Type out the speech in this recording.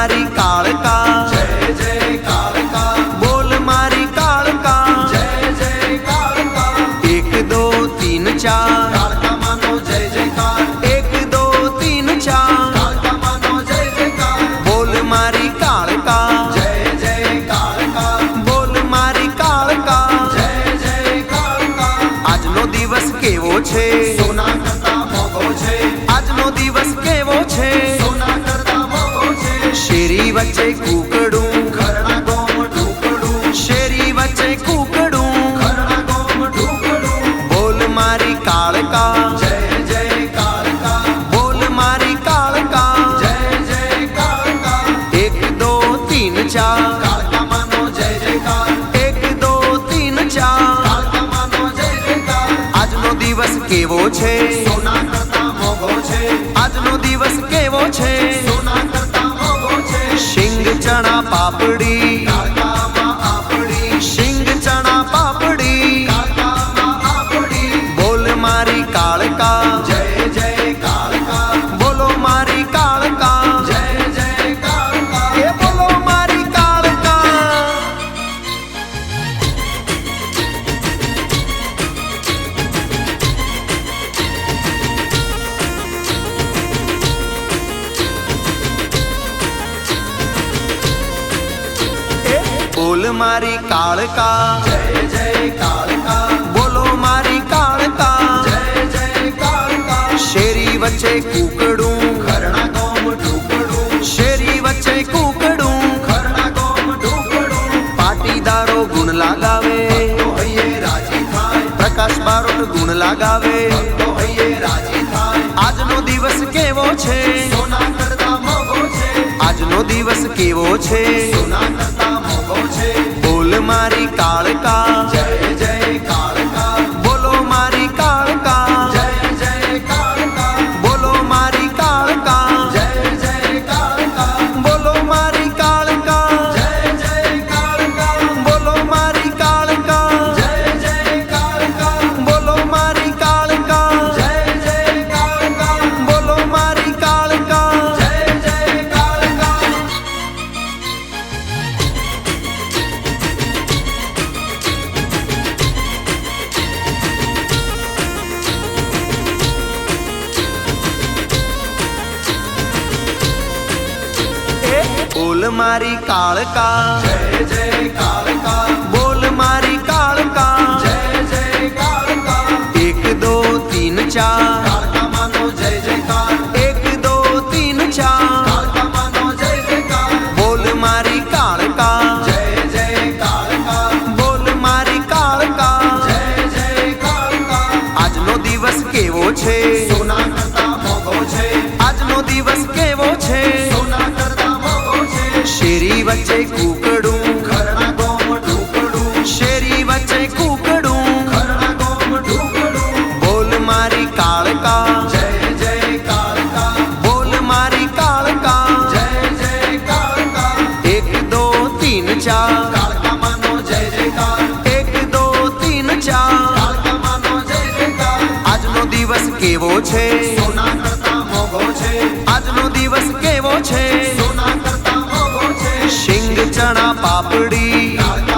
મારી કાળકા, જય જય કાળકા, બોલ મારી કાળકા, જય જય કાળકા, 1 2 3 4, કાળકા માનો જય જયકાર, 1 2 3 4, કાળકા માનો જય જયકાર, બોલ મારી કાળકા, જય જય કાળકા, બોલ મારી કાળકા, જય જય કાળકા, આજનો દિવસ કેવો છે, સોના કરતા મોંઘો છે, આજનો દિવસ કેવો છે, સોના કરતા મોંઘો છે, શેરી વચ્ચે કૂકડું, ઘરના ગોમ ઢુકડું, શેરી વચ્ચે કૂકડું, ઘરના ગોમ ઢુકડું, બોલ મારી કાળકા, જય જય કાળકા, બોલ મારી કાળકા, જય જય કાળકા, 1 2 3 4, કાળકા માનો જય જયકાર, 1 2 3 4, કાળકા માનો જય જયકાર, આજનો દિવસ કેવો છે, સોના કરતા મોંઘો છે, આજનો દિવસ કેવો છે, સોના કરતા મોંઘો છે, શિંગ ચણા પાપડી, કાળકામાં આપડી, શિંગ ચણા પાપડી, કાળકામાં આપડી, બોલ મારી કાળકા, જય જય કાળકા, બોલો મારી કાળકા, જય જય કાળકા, એ બોલો મારી કાળકા. બોલ મારી કાળકા, જય જય કાળકા, બોલો મારી કાળકા, જય જય કાળકા, શેરી વચ્ચે કૂકડું, ઘરના ગોમ ઢુકડું, શેરી વચ્ચે કૂકડું, ઘરના ગોમ ઢુકડું, પાટીદારો ગુણ લાગાવે, તો હૈયે રાજી થાય, પ્રકાશ બારોટ ગુણ લાગાવે, તો હૈયે રાજી થાય, આજનો દિવસ કેવો છે, સોના કરતા મોંઘો છે, આજનો દિવસ કેવો છે, સોના કરતા મોંઘો છે, બોલ મારી કાળકા, જય જય કાળકા, બોલો મારી કાળકા, જય જય કાળકા, બોલો મારી કાળકા, જય જય કાળકા, બોલો મારી કાળકા, જય જય કાળકા, બોલો મારી કાળકા, જય જય કાળકા, બોલો મારી કાળકા, જય જય કાળકા, બોલો મારી કાળકા. જય જય કાળકા. બોલ મારી કાળકા, જય જય કાળકા, બોલ મારી કાળકા, જય જય કાળકા, 1 2 3 4, કાળકા માનો જય જયકાર, 1 2 3 4, કાળકા માનો જય જયકાર, બોલ મારી કાળકા, જય જય કાળકા, બોલ મારી કાળકા, જય જય કાળકા, આજનો દિવસ કેવો છે, સોના કરતા મોંઘો છે, આજનો દિવસ કેવો છે, સોના કરતા મોંઘો છે, શેરી વચ્ચે કૂકડું, ઘરના ગોમ ઢુકડું, શેરી વચ્ચે કૂકડું, ઘરના ગોમ ઢુકડું, બોલ મારી કાળકા, જય જય કાળકા, બોલ મારી કાળકા, જય જય કાળકા, 1 2 3 4, કાળકા માનો જય જયકાર, 1 2 3 4, કાળકા માનો જય જયકાર, આજનો દિવસ કેવો છે, સોના કરતા મોંઘો છે, આજનો દિવસ કેવો છે, સોના કરતા મોંઘો છે, શિંગ ચણા પાપડી, કાળકા